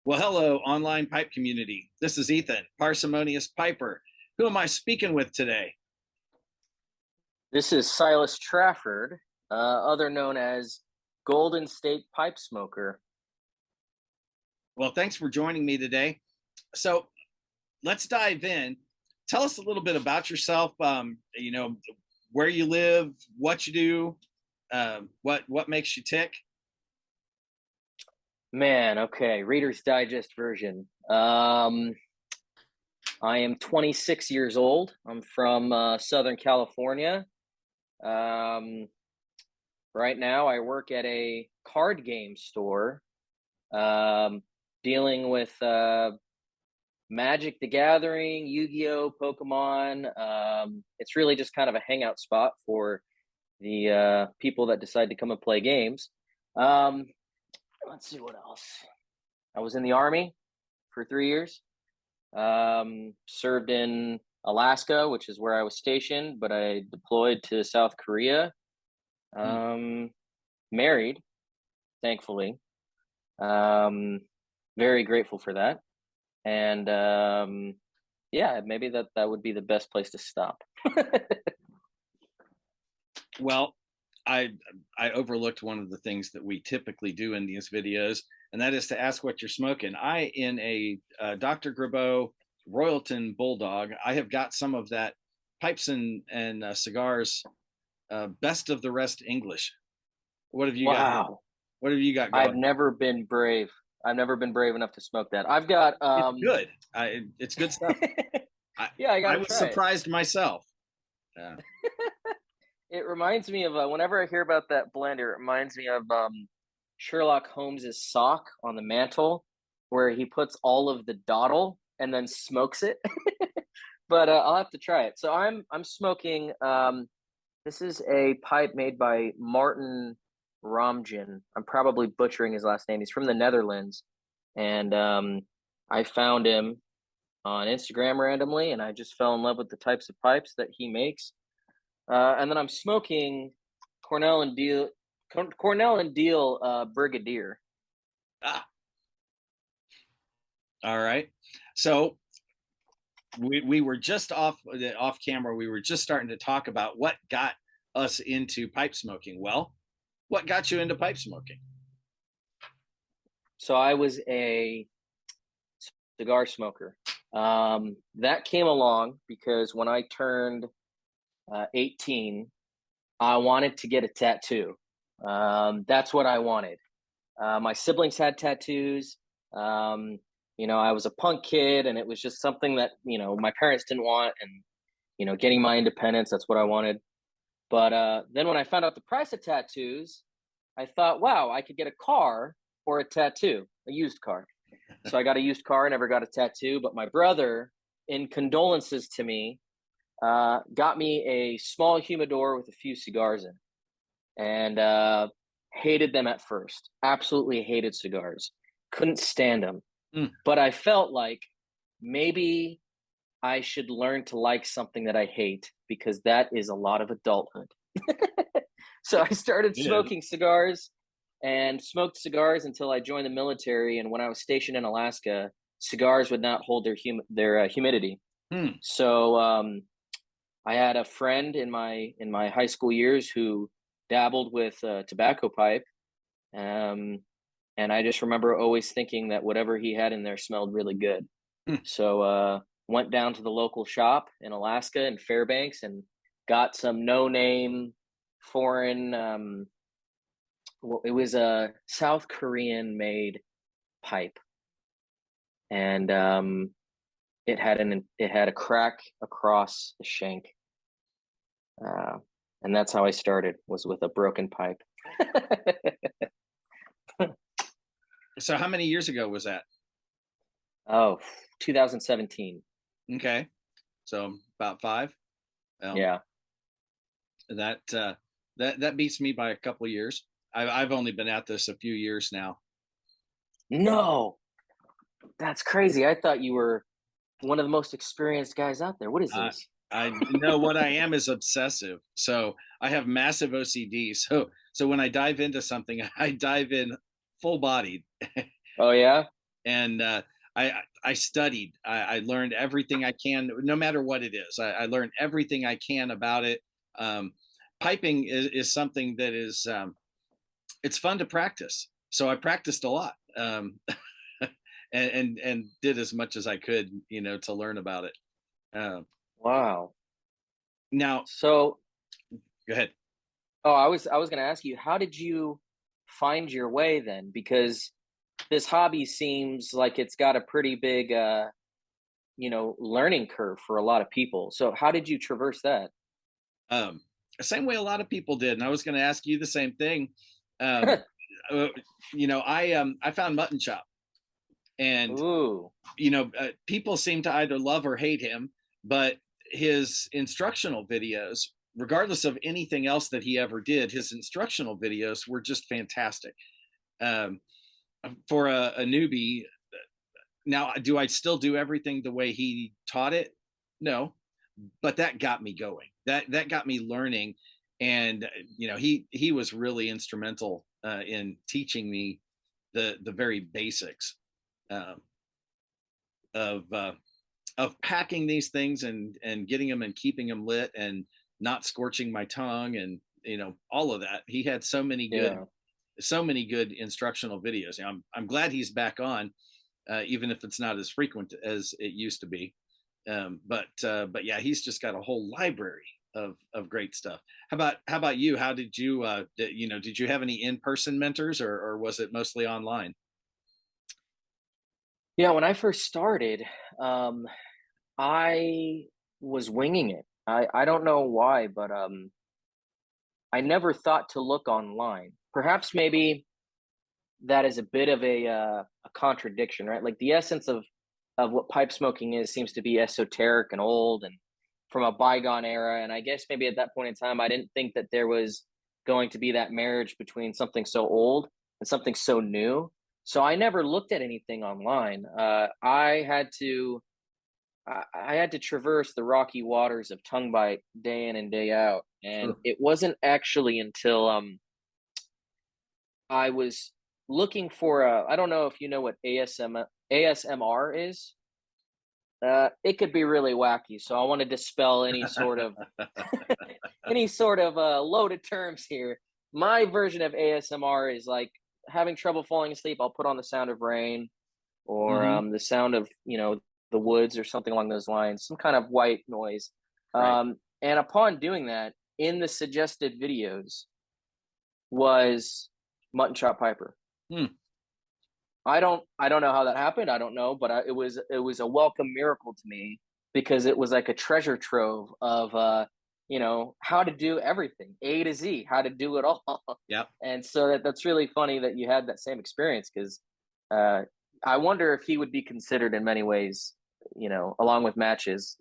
Well, hello, online pipe community. This is Ethan, parsimonious piper. Who am I speaking with today? This is Silas Trafford, other known as Golden State Pipe Smoker. Well, thanks for joining me today. So let's dive in. Tell us a little bit about yourself. Where you live, what you do, what makes you tick. Man, okay, Reader's Digest version. I am 26 years old. I'm from Southern California. Um, right now, I work at a card game store, um, dealing with Magic the Gathering, Yu-Gi-Oh, Pokemon. It's really just kind of a hangout spot for the people that decide to come and play games. Um, let's see what else. I was in the Army for 3 years. Served in Alaska, which is where I was stationed, but I deployed to South Korea. Um, Married, thankfully. Um, Very grateful for that. And yeah, maybe that would be the best place to stop. Well, I overlooked one of the things that we typically do in these videos, and that is to ask what you're smoking. In a Dr. Grabo Royalton Bulldog, I have got some of that pipes and cigars, best of the rest English. What have you got? Wow. What have you got I've going? never been brave. I've never been brave enough to smoke that. I've got It's good. It's good stuff. I, yeah, I I gotta was try it. surprised myself. Uh, It reminds me of whenever I hear about that blender, it reminds me of Sherlock Holmes's sock on the mantle, where he puts all of the dawdle and then smokes it. But I'll have to try it. So I'm smoking. This is a pipe made by Martin Romjan. I'm probably butchering his last name. He's from the Netherlands, and I found him on Instagram randomly, and I just fell in love with the types of pipes that he makes. And then I'm smoking Cornell and Deal Brigadier. ah, all right. So we were just off camera. We were just starting to talk about what got us into pipe smoking. Well, what got you into pipe smoking? So I was a cigar smoker. That came along because when I turned 18, I wanted to get a tattoo. That's what I wanted. My siblings had tattoos. Um, I was a punk kid, and it was just something that my parents didn't want, and getting my independence. That's what I wanted. But then when I found out the price of tattoos, I thought, wow, I could get a car or a tattoo, a used car. So I got a used car, never got a tattoo. But my brother, in condolences to me, got me a small humidor with a few cigars in, and hated them at first. Absolutely hated cigars. Couldn't stand them. Mm. But I felt like maybe I should learn to like something that I hate, because that is a lot of adulthood. So I started It is. smoking cigars and smoked cigars until I joined the military. And when I was stationed in Alaska, cigars would not hold their humidity. Hmm. So I had a friend in my high school years who dabbled with tobacco pipe, um, and I just remember always thinking that whatever he had in there smelled really good. Hmm. So went down to the local shop in Alaska in Fairbanks and got some no name foreign. Well, it was a South Korean made pipe, and it had a crack across the shank. Uh, and that's how I started, was with a broken pipe. So how many years ago was that? Oh, 2017. Okay, so about five. Well, Yeah. that that beats me by a couple of years. I've only been at this a few years now. No, that's crazy. I thought you were one of the most experienced guys out there. What is Uh, this? I know what I am is obsessive. So I have massive OCD. So when I dive into something, I dive in full bodied. Oh yeah. and I studied. I learned everything I can, no matter what it is. I learned everything I can about it. Um, Piping is something that is it's fun to practice. So I practiced a lot, and did as much as I could, to learn about it. Uh, Wow. Now, So, go ahead. oh, I was going to ask you, how did you find your way then? Because this hobby seems like it's got a pretty big learning curve for a lot of people. So, how did you traverse that? Um, Same way a lot of people did, and I was going to ask you the same thing. Um, uh, I found Mutton Chop, and Ooh. people seem to either love or hate him, but his instructional videos, regardless of anything else that he ever did, his instructional videos were just fantastic. Um, for a newbie, now, do I still do everything the way he taught it? No, but that got me going. That got me learning, and he was really instrumental in teaching me the very basics um, of packing these things and getting them and keeping them lit and not scorching my tongue, and all of that. He had Yeah. so many good instructional videos. I'm glad he's back on, even if it's not as frequent as it used to be. But yeah, he's just got a whole library of great stuff. How about you? How did you did you have any in person mentors, or was it mostly online? Yeah, when I first started, um, I was winging it. I don't know why, but I never thought to look online. Perhaps maybe that is a bit of a contradiction, right? Like the essence of what pipe smoking is seems to be esoteric and old and from a bygone era. And I guess maybe at that point in time, I didn't think that there was going to be that marriage between something so old and something so new. So I never looked at anything online. I had to traverse the rocky waters of tongue bite day in and day out, and Sure. it wasn't actually until I was looking for a. I don't know if you know what ASMR is. It could be really wacky, so I want to dispel any sort of loaded terms here. My version of ASMR is like having trouble falling asleep. I'll put on the sound of rain or Hmm. the sound of the woods or something along those lines, some kind of white noise. Right. And upon doing that, in the suggested videos was Mutton Chop Piper. Hmm. I don't know how that happened. I don't know, but it was a welcome miracle to me because it was like a treasure trove of how to do everything A to Z, how to do it all. Yep. And so that's really funny that you had that same experience because uh, I wonder if he would be considered in many ways, along with matches,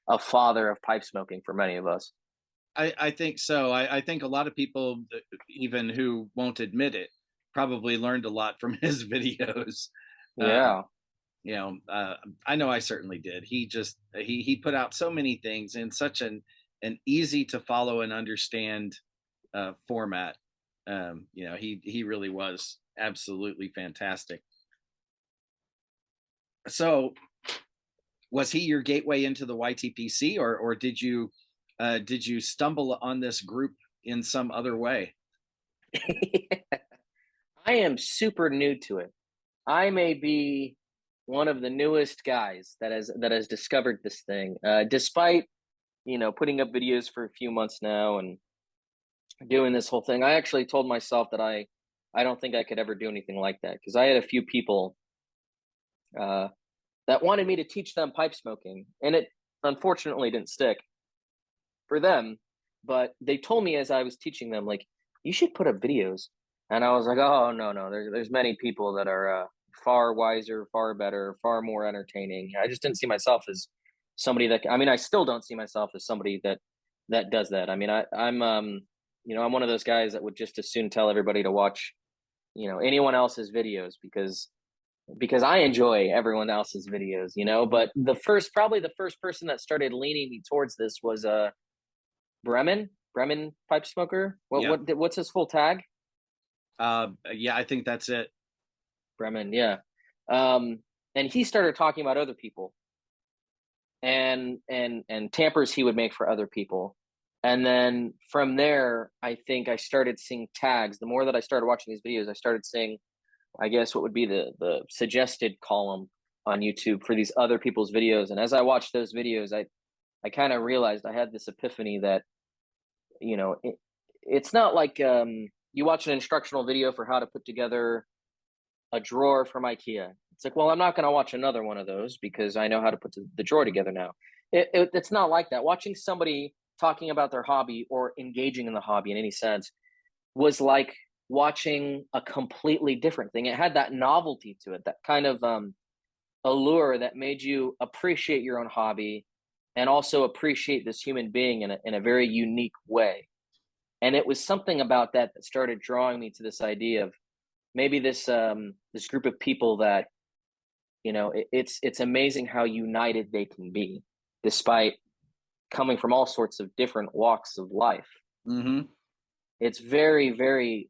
a father of pipe smoking for many of us. I think so. I think a lot of people, even who won't admit it, probably learned a lot from his videos. Um, Yeah. you know, uh, I know I certainly did. He put out so many things in such an easy to follow and understand format. He really was absolutely fantastic. So, was he your gateway into the YTPC, or did you stumble on this group in some other way? I am super new to it. I may be one of the newest guys that has discovered this thing. Despite putting up videos for a few months now and doing this whole thing, I actually told myself that I don't think I could ever do anything like that because I had a few people uh, that wanted me to teach them pipe smoking, and it unfortunately didn't stick for them. But they told me as I was teaching them, like, you should put up videos, and I was like, oh no, no, there's many people that are far wiser, far better, far more entertaining. I just didn't see myself as somebody that. I mean, I still don't see myself as somebody that does that. I mean, I'm one of those guys that would just as soon tell everybody to watch anyone else's videos because I enjoy everyone else's videos, But probably the first person that started leaning me towards this was Bremen pipe smoker. Yeah. What's his full tag? Yeah, I think that's it. Bremen, yeah. Um, and he started talking about other people and tampers he would make for other people. And then from there, I think I started seeing tags. The more that I started watching these videos, I started seeing, I guess, what would be the suggested column on YouTube for these other people's videos. And as I watched those videos, I kind of realized, I had this epiphany that, it's not like you watch an instructional video for how to put together a drawer from IKEA. It's like, well, I'm not going to watch another one of those because I know how to put the drawer together now. It's not like that. Watching somebody talking about their hobby or engaging in the hobby in any sense was like watching a completely different thing. It had that novelty to it, that kind of allure that made you appreciate your own hobby and also appreciate this human being in a very unique way. And it was something about that that started drawing me to this idea of maybe this group of people that, it's amazing how united they can be despite coming from all sorts of different walks of life. Mm-hmm. It's very, very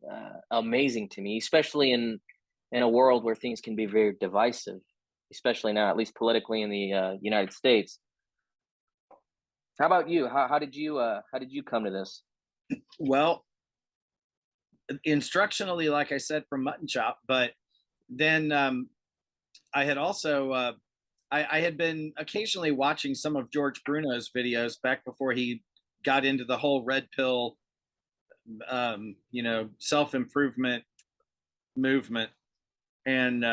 amazing to me, especially in a world where things can be very divisive, especially now, at least politically in the United States. How about you? How did you come to this? Well, instructionally, like I said, from Mutton Chop, but then I had also I had been occasionally watching some of George Bruno's videos back before he got into the whole red pill, self improvement movement, and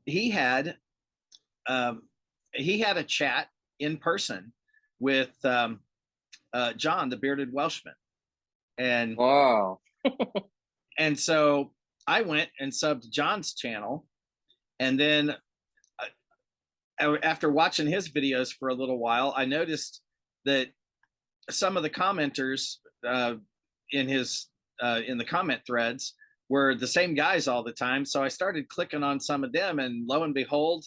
he had he had a chat in person with John, the bearded Welshman, and Wow. so I went and subbed John's channel, and then after watching his videos for a little while, I noticed that some of the commenters in his in the comment threads were the same guys all the time. So I started clicking on some of them, and lo and behold,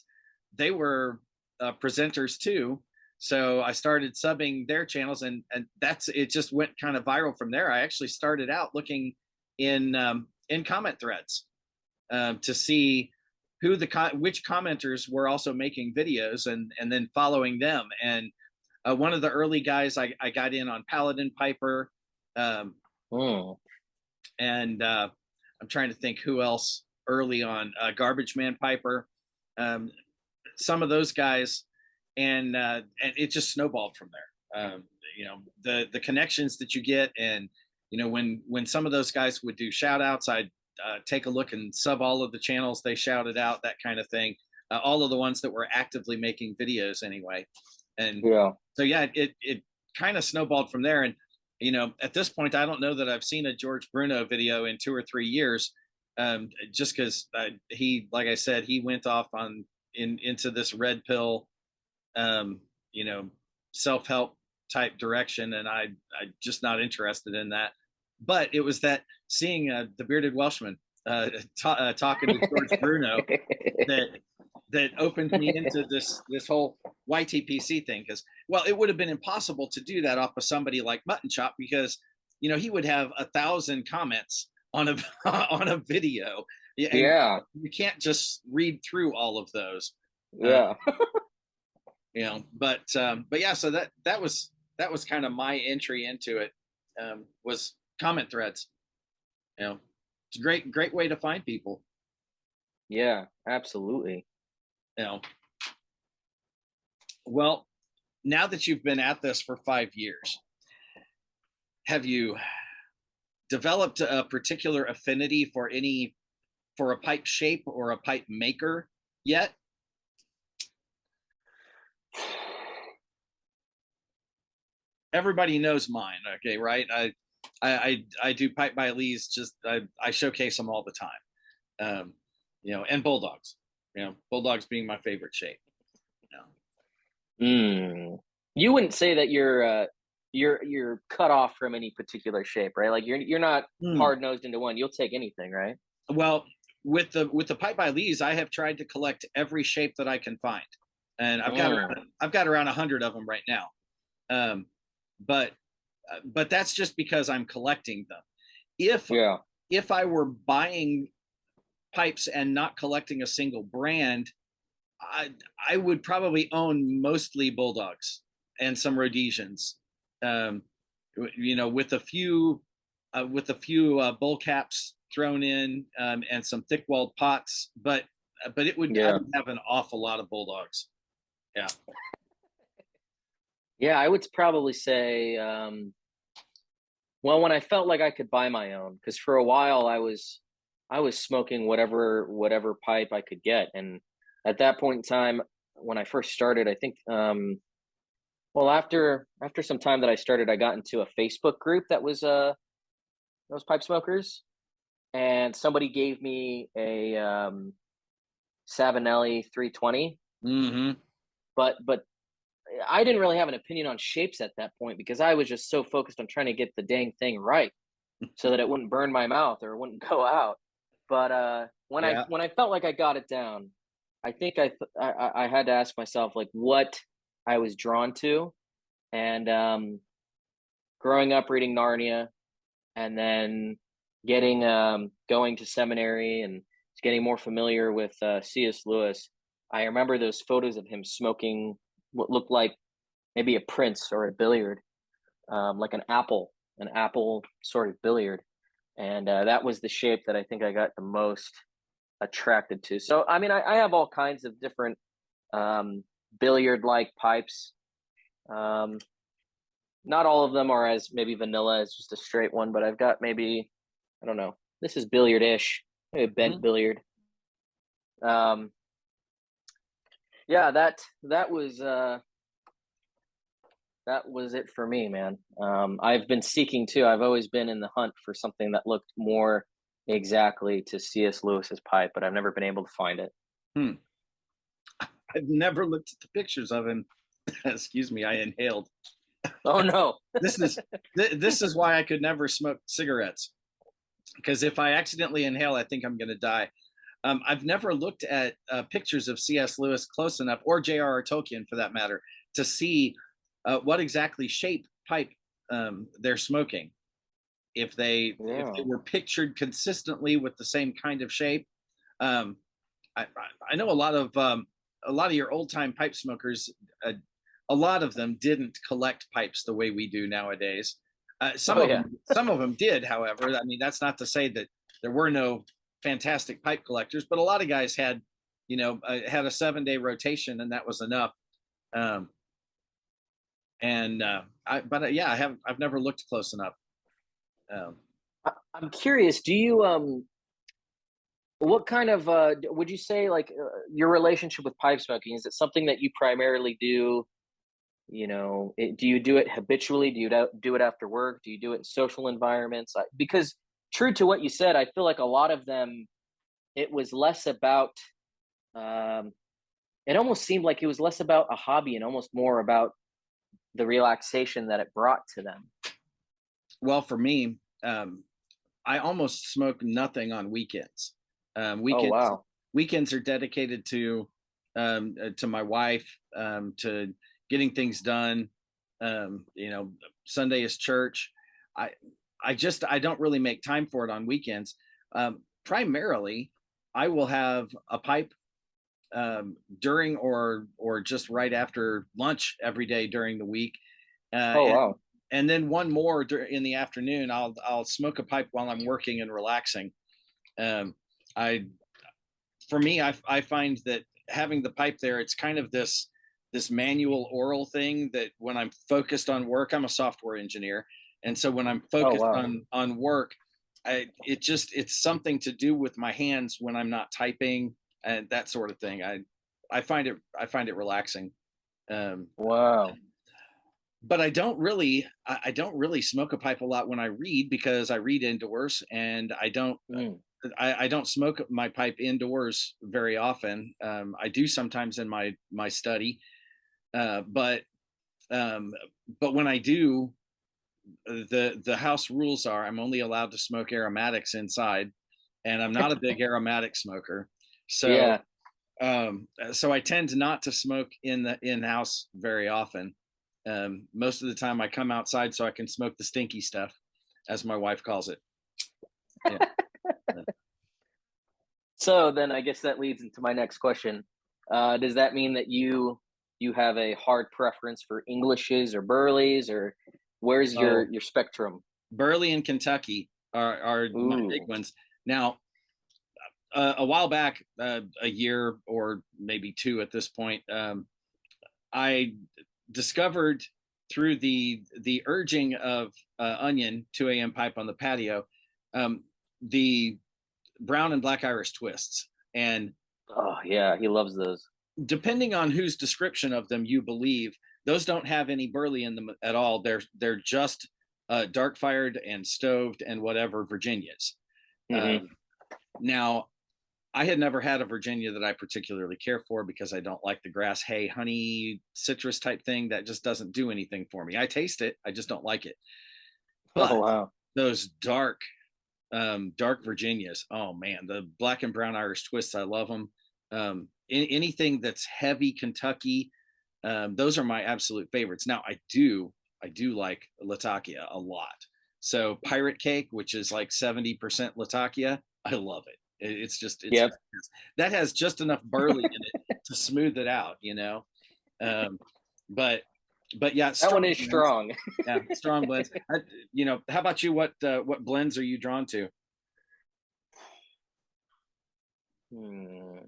they were presenters too. So I started subbing their channels, and that's it. Just went kind of viral from there. I actually started out looking in comment threads to see who which commenters were also making videos, and then following them. And one of the early guys I got in on Paladin Piper, Mm. and I'm trying to think who else early on, Garbage Man Piper, some of those guys, and it just snowballed from there. The connections that you get, and when some of those guys would do shout outs, I'd take a look and sub all of the channels they shouted out, that kind of thing. All of the ones that were actively making videos anyway. And Yeah. so, yeah, it kind of snowballed from there. And, at this point, I don't know that I've seen a George Bruno video in 2 or 3 years, just because he, like I said, he went off into this red pill, um, self-help type direction. And I just not interested in that. But it was that seeing the bearded Welshman talking to George Bruno that opened me into this whole YTPC thing. Because, well, it would have been impossible to do that off of somebody like Mutton Chop, because he would have 1,000 comments on a on a video, and Yeah. you can't just read through all of those. Yeah. But yeah, so that was kind of my entry into it, was comment threads. It's a great way to find people. Yeah, absolutely. you know well, now that you've been at this for 5 years, have you developed a particular affinity for a pipe shape or a pipe maker yet? Everybody knows mine, okay, right? I do pipe by Lee's. Just I showcase them all the time. And bulldogs. Bulldogs being my favorite shape. Mm. You wouldn't say that you're cut off from any particular shape, right? Like you're not Hmm. hard nosed into one. You'll take anything, right? Well, with the pipe by Lee's, I have tried to collect every shape that I can find, and Mm. I've got around 100 of them right now. Um, but that's just because I'm collecting them. If Yeah. I were buying pipes and not collecting a single brand, I I would probably own mostly bulldogs and some Rhodesians. Um, with a few bull caps thrown in, and some thick walled pots, but I Yeah. would have an awful lot of bulldogs. Yeah. Yeah, I would probably say, well, when I felt like I could buy my own, because for a while I was smoking whatever pipe I could get, and at that point in time, when I first started, I think, well, after some time that I started, I got into a Facebook group that was those pipe smokers, and somebody gave me a Savinelli 320, Hmm. but I didn't really have an opinion on shapes at that point because I was just so focused on trying to get the dang thing right so that it wouldn't burn my mouth or it wouldn't go out. But Yeah. when I felt like I got it down, I think I had to ask myself like what I was drawn to, and growing up reading Narnia, and then getting going to seminary and getting more familiar with C.S. Lewis. I remember those photos of him smoking what looked like maybe a prince or a billiard, like an apple sort of billiard, and that was the shape that I think I got the most attracted to. So I mean, I have all kinds of different billiard-like pipes. Um, Not all of them are as maybe vanilla as just a straight one, but I've got maybe, I don't know. This is billiard-ish, maybe a bent Mhm. billiard. Um, yeah, that was it for me, man. I've been seeking too. I've always been in the hunt for something that looked more exactly to C.S. Lewis's pipe, but I've never been able to find it. Hmm. I've never looked at the pictures of him. Excuse me, I inhaled. Oh no. This is this is why I could never smoke cigarettes, because if I accidentally inhale, I think I'm going to die. I've never looked at pictures of C.S. Lewis close enough, or J.R.R. Tolkien for that matter, to see what exactly shape pipe they're smoking. If they Yeah. were pictured consistently with the same kind of shape. um, I know a lot of your old time pipe smokers. A lot of them didn't collect pipes the way we do nowadays. Oh yeah. Some of them did, however. I mean, that's not to say that there were no fantastic pipe collectors, but a lot of guys had, had a 7 day rotation, and that was enough. Um, and but yeah, I've never looked close enough. Um, I'm curious. Do you what kind of would you say like your relationship with pipe smoking, is it something that you primarily do, do you do it habitually? Do you do it after work? Do you do it in social environments? Because true to what you said, I feel like a lot of them, it was less about, um, it almost seemed like it was less about a hobby and almost more about the relaxation that it brought to them. well, for me, I almost smoke nothing on weekends. Um, Oh, weekends wow. weekends are dedicated to my wife, to getting things done. Sunday is church. I I don't really make time for it on weekends. Primarily, I will have a pipe during or just right after lunch every day during the week, uh, Oh, and wow. and then one more in the afternoon. I'll smoke a pipe while I'm working and relaxing. Um, I For me, I find that having the pipe there, it's kind of this manual oral thing that when I'm focused on work, I'm a software engineer, and so when I'm Oh, focused wow. on work, it's something to do with my hands when I'm not typing and that sort of thing. I find it relaxing. Um, Wow. but I don't really smoke a pipe a lot when I read, because I read indoors, and Mm. I don't smoke my pipe indoors very often. I do sometimes in my study, uh, but um, but when I do, the house rules are I'm only allowed to smoke aromatics inside, and I'm not a big aromatic smoker. So Yeah. so I tend not to smoke in the in house very often. Most of the time, I come outside so I can smoke the stinky stuff, as my wife calls it. Yeah. So then I guess that leads into my next question. Does that mean that you have a hard preference for Englishes or Burleys, or where's Oh, your spectrum? Burley and Kentucky are my big Ooh. ones. Now, a while back, a year or maybe two at this point, I discovered through the urging of Onion 2 a.m. pipe on the patio, um, the brown and black Irish twists, and Oh yeah, he loves those. depending on whose description of them you believe, those don't have any burley in them at all. They're just dark fired and stoved and whatever Virginias. Hmm. Um, Now, I had never had a Virginia that I particularly care for because I don't like the grass, hay, honey, citrus type thing. That just doesn't do anything for me. I taste it, I just don't like it. Oh But wow. those dark Virginias, oh man, the black and brown Irish twists, I love them. Anything that's heavy Kentucky, those are my absolute favorites. Now, I do like Latakia a lot. So pirate cake, which is like 70% Latakia, I love it. It's Yep, fantastic. That has just enough burley in it to smooth it out, you know. Um, but but yeah, that one strong is blends. strong. Yeah, strong blends. How about you? What blends are you drawn to? Hmm.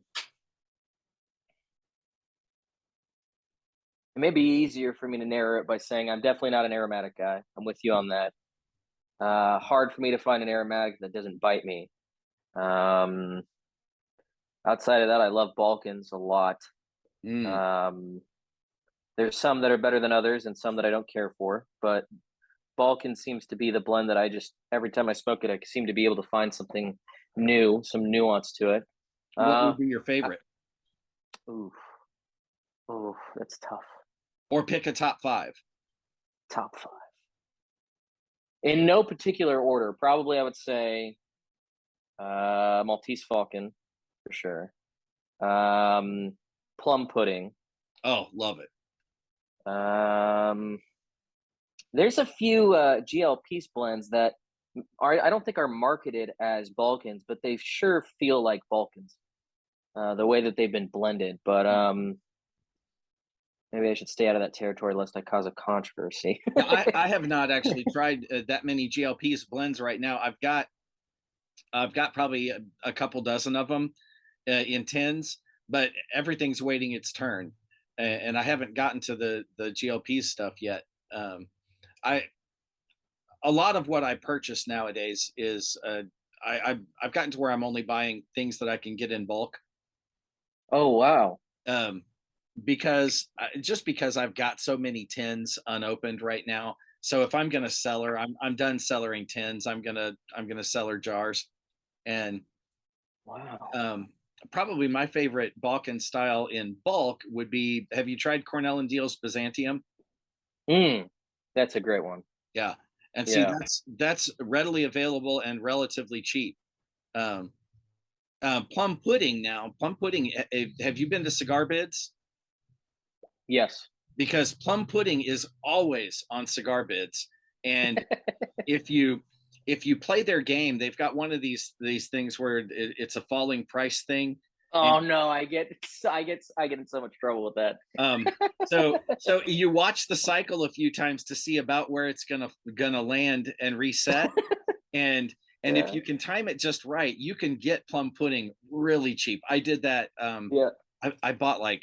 It may be easier for me to narrow it by saying I'm definitely not an aromatic guy. I'm with you on that. Hard for me to find an aromatic that doesn't bite me. Um, Outside of that, I love Balkans a lot. Mm. Um, there's some that are better than others and some that I don't care for, but Balkan seems to be the blend that I just every time I smoke it, I seem to be able to find something new, some nuance to it. What Uh, would be your favorite? ooh, ooh, that's tough. Or pick a top five. Top five in no particular order. Probably, I would say Maltese Falcon for sure. Um, Plum pudding. Oh, love it. Um, there's a few GLP blends that are I don't think are marketed as Balkans, but they sure feel like Balkans. The way that they've been blended. But maybe I should stay out of that territory lest I cause a controversy. Yeah, I have not actually tried that many GLPs blends right now. I've got probably a couple dozen of them in tins, but everything's waiting its turn, and I haven't gotten to the GLP stuff yet. I A lot of what I purchase nowadays is I've gotten to where I'm only buying things that I can get in bulk. Oh wow. Um, because just because I've got so many tins unopened right now. So if I'm gonna cellar, I'm done cellaring tins. I'm gonna cellar jars, and Wow. um, probably my favorite Balkan style in bulk would be. Have you tried Cornell and Deal's Byzantium? Mm, that's a great one. Yeah, and see Yeah. that's readily available and relatively cheap. Um, Plum pudding now. Plum pudding. Have you been to cigar bids? Yes. Because plum pudding is always on cigar bids, and if you play their game, they've got one of these things where it's a falling price thing, and Oh no, I get in so much trouble with that. um, so you watch the cycle a few times to see about where it's gonna land and reset, and if Yeah. you can time it just right, you can get plum pudding really cheap. I did that. Yeah. I bought like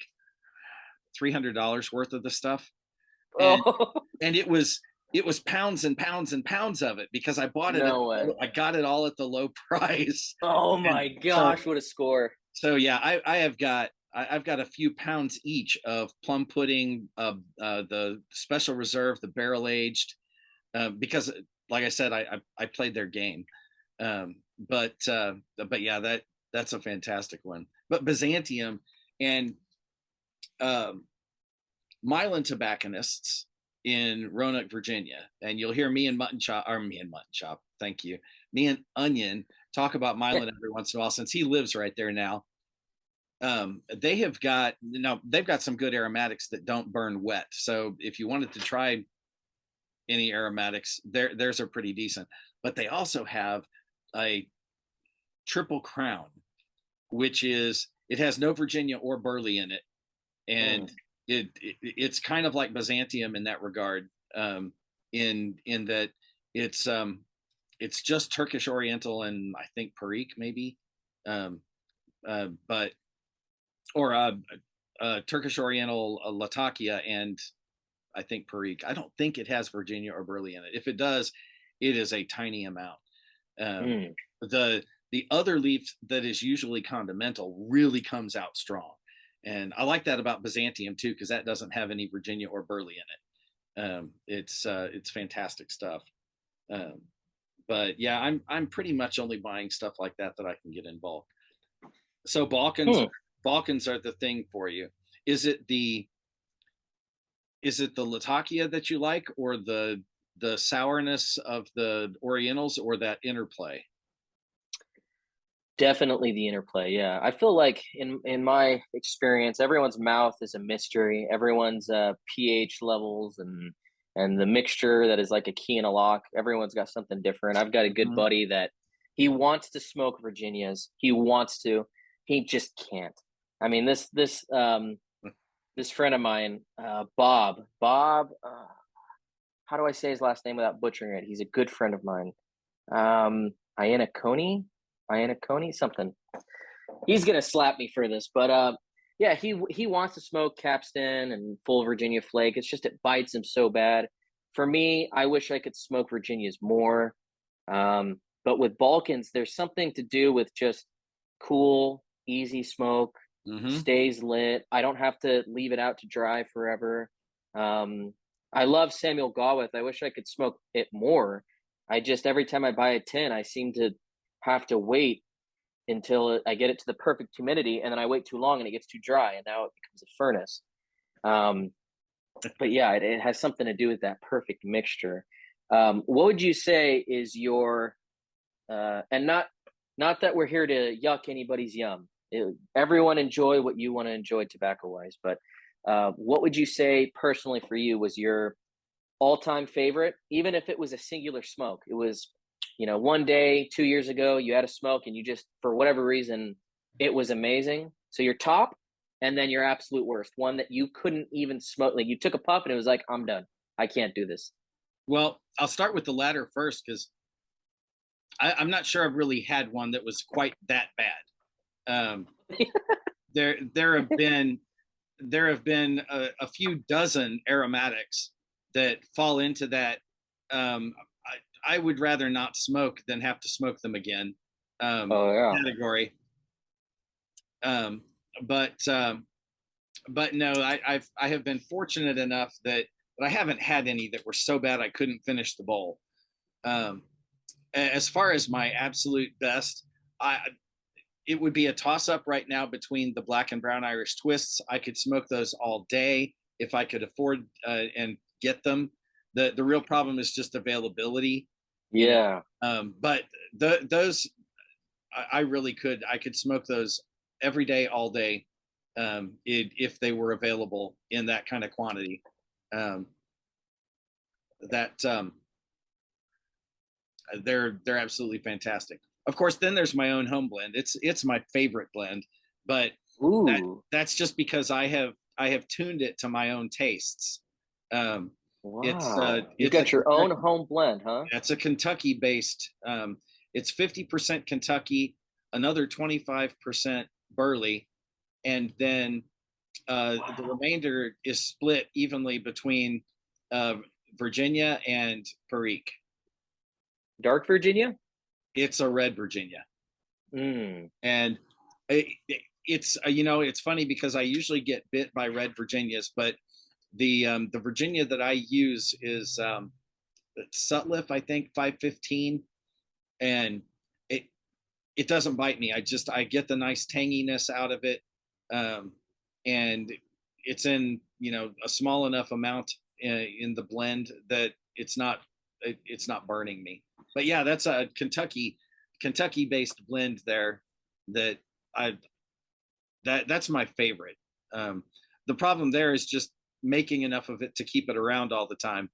$300 worth of the stuff, and Oh it was pounds and pounds and pounds of it because I bought it no way. I got it all at the low price. Oh And my so gosh, what a score. yeah, I've got a few pounds each of plum pudding, the special reserve, the barrel aged, because like I said, I played their game. But yeah, that's a fantastic one. But Byzantium and um, Milan tobacconists in Roanoke, Virginia, and you'll hear me and Mutton Chop, thank you, me and Onion talk about Milan every once in a while since he lives right there now. They've got some good aromatics that don't burn wet. So if you wanted to try any aromatics, theirs are pretty decent. But they also have a triple crown which is it has no Virginia or Burley in it, Mm, and it's kind of like Byzantium in that regard, in that it's um, it's just Turkish Oriental and I think Perique maybe, um, but or Turkish Oriental, Latakia, and I think Perique. I don't think it has Virginia or Burley in it. If it does, it is a tiny amount. Um, mm. the other leaf that is usually condimental really comes out strong, and I like that about Byzantium too because that doesn't have any Virginia or Burley in it. It's fantastic stuff. Um, but yeah, I'm pretty much only buying stuff like that that I can get in bulk. So Hmm. Balkans are the thing for you. Is it the is it the Latakia that you like, or the sourness of the Orientals, or that interplay? Definitely the interplay. Yeah, I feel like in my experience, everyone's mouth is a mystery. Everyone's pH levels and the mixture that is like a key in a lock. Everyone's got something different. I've got a good Mhm. buddy that he wants to smoke Virginias. He wants to. He just can't. I mean, this friend of mine, Bob. How do I say his last name without butchering it? He's a good friend of mine. Iannacone, Iannacone, something. He's gonna slap me for this, but yeah, he wants to smoke Capstan and full Virginia Flake. It's just it bites him so bad. For me, I wish I could smoke Virginias more. But with Balkans, there's something to do with just cool, easy smoke, Mhm. stays lit. I don't have to leave it out to dry forever. Um, I love Samuel Gawith. I wish I could smoke it more. I just every time I buy a tin, I seem to have to wait until I get it to the perfect humidity, and then I wait too long and it gets too dry, and now it becomes a furnace. Um, but yeah, it has something to do with that perfect mixture. What would you say is your and not that we're here to yuck anybody's yum. Everyone enjoy what you want to enjoy tobacco wise, but what would you say personally for you was your all-time favorite, even if it was a singular smoke? It was, one day 2 years ago you had a smoke and you just for whatever reason it was amazing. So your top, and then your absolute worst, one that you couldn't even smoke. Like you took a puff and it was like, I'm done. I can't do this. Well, I'll start with the latter first because I'm not sure I've really had one that was quite that bad. Um, there have been a few dozen aromatics that fall into that. I would rather not smoke than have to smoke them again, Oh yeah. category. Um, but no, I have been fortunate enough that I haven't had any that were so bad I couldn't finish the bowl. Um, as far as my absolute best, I it would be a toss up right now between the black and brown Irish twists. I could smoke those all day if I could afford and get them. The real problem is just availability, you know. Yeah. But those I really could I could smoke those every day, all day, if they were available in that kind of quantity. Um, that they're absolutely fantastic. Of course, then there's my own home blend. It's my favorite blend, but Ooh. that's just because I have tuned it to my own tastes. Um, Wow. You've it's a got your own Kentucky home blend, huh? it's a Kentucky based. It's 50% Kentucky, another 25% Burley, and then the Wow. remainder is split evenly between uh, Virginia and Perique. Dark Virginia? It's a red Virginia. Mm. And it's it's funny because I usually get bit by red Virginias, but the Virginia that I use is Sutliff, I think 515, and it it doesn't bite me. I get the nice tanginess out of it, um, and it's in a small enough amount in the blend that it's not burning me. But yeah, that's a Kentucky based blend there that I that's my favorite. Um, the problem there is just making enough of it to keep it around all the time.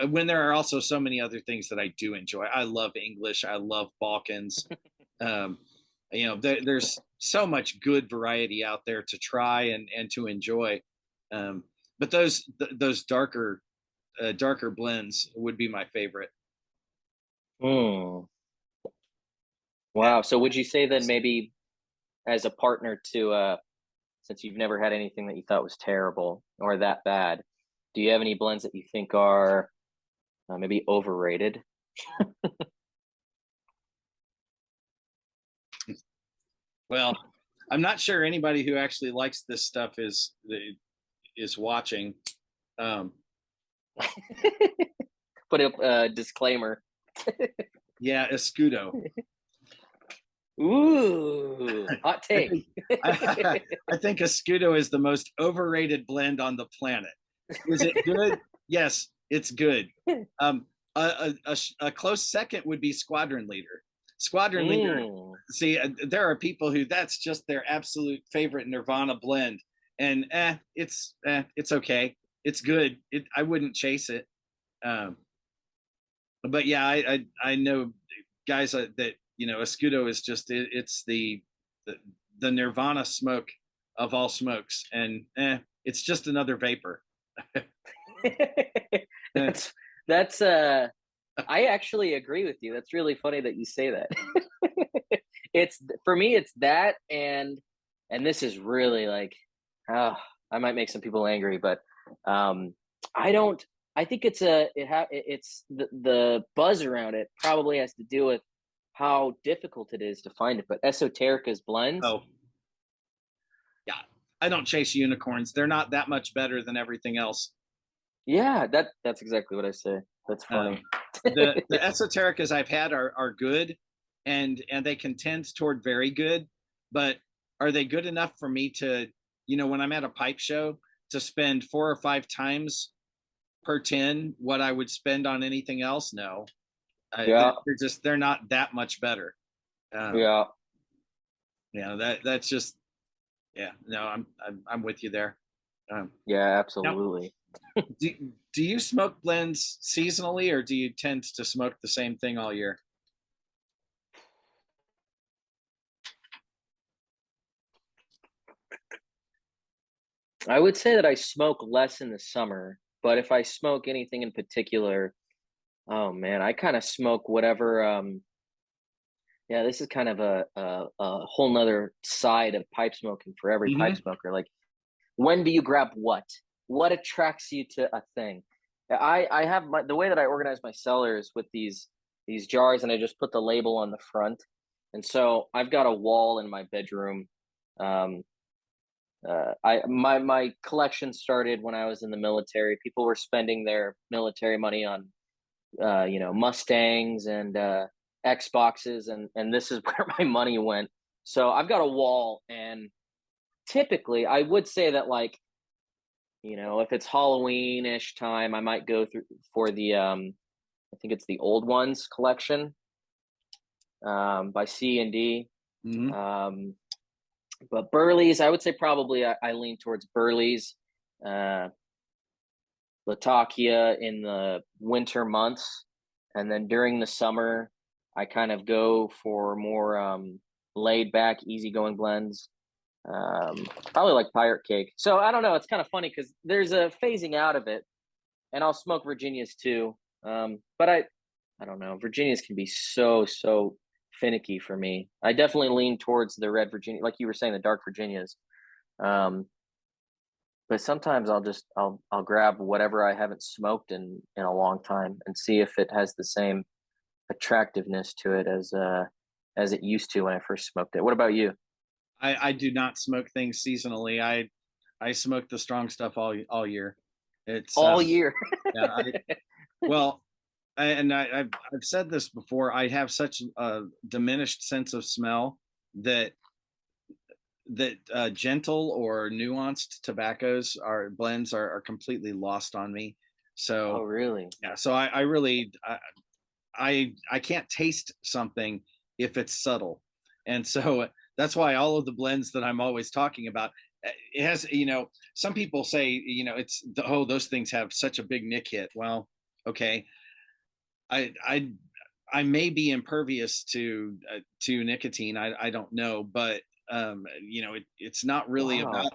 When there are also so many other things that I do enjoy. I love English. I love Balkans. Um, there's so much good variety out there to try and to enjoy. Um, but those darker blends would be my favorite. Hmm. Yeah. Wow. So would you say then maybe as a partner to since you've never had anything that you thought was terrible or that bad, do you have any blends that you think are maybe overrated? Well, I'm not sure anybody who actually likes this stuff is watching. Um, Put a disclaimer. yeah, Escudo. Ooh, hot I take. think I think Escudo is the most overrated blend on the planet. Is it good? Yes, it's good. Um, a close second would be Squadron Leader. Squadron Leader. Mm, See, there are people who that's just their absolute favorite Nirvana blend, and it's okay. It's good. I wouldn't chase it. Um, but yeah, I know guys that Escudo is just it's the the Nirvana smoke of all smokes, and it's just another vapor. that's that's I actually agree with you. That's really funny that you say that. It's for me, it's that and this is really like, oh, I might make some people angry, but um, I don't. I think it's the buzz around it probably has to do with how difficult it is to find it. But Esoterica's blends, Oh yeah, I don't chase unicorns. They're not that much better than everything else. yeah, that's exactly what I say. That's funny. Um, the esotericas I've had are good, and they can tend toward very good, but are they good enough for me to, when I'm at a pipe show, to spend 4 or 5 times per tin what I would spend on anything else? No, Yeah, they're not that much better. Um, yeah. that's just yeah. No, I'm with you there. Um, Yeah, Now, absolutely. do you smoke blends seasonally, or do you tend to smoke the same thing all year? I would say that I smoke less in the summer, but if I smoke anything in particular, oh man, I kind of smoke whatever. Yeah, this is kind of a whole nother side of pipe smoking for every pipe Hmm. smoker. Like, when do you grab what? What attracts you to a thing? I have the way that I organize my cellars with these jars, and I just put the label on the front. And so I've got a wall in my bedroom. Um, my collection started when I was in the military. People were spending their military money on Mustangs and Xboxes, and this is where my money went. So I've got a wall, and typically I would say that, like, if it's Halloween-ish time, I might go through for the I think it's the Old Ones collection by C&D. Hmm. Um, but Burley's, I would say probably I lean towards Burley's, uh, Latakia in the winter months, and then during the summer, I kind of go for more laid back, easygoing blends. Probably like Pirate Cake. So I don't know. It's kind of funny because there's a phasing out of it, and I'll smoke Virginias too. But I don't know. Virginias can be so finicky for me. I definitely lean towards the red Virginia, like you were saying, the dark Virginias. Um, but sometimes I'll grab whatever I haven't smoked in a long time and see if it has the same attractiveness to it as it used to when I first smoked it. What about you? I do not smoke things seasonally. I smoke the strong stuff all year. It's All year. yeah. Well, I've said this before. I have such a diminished sense of smell that gentle or nuanced tobaccos are blends are completely lost on me. Oh, So really? yeah, so I really I can't taste something if it's subtle, and so that's why all of the blends that I'm always talking about, it has, some people say, it's oh, those things have such a big nick hit. Well, okay, I I may be impervious to nicotine. I don't know, but it's not really Wow.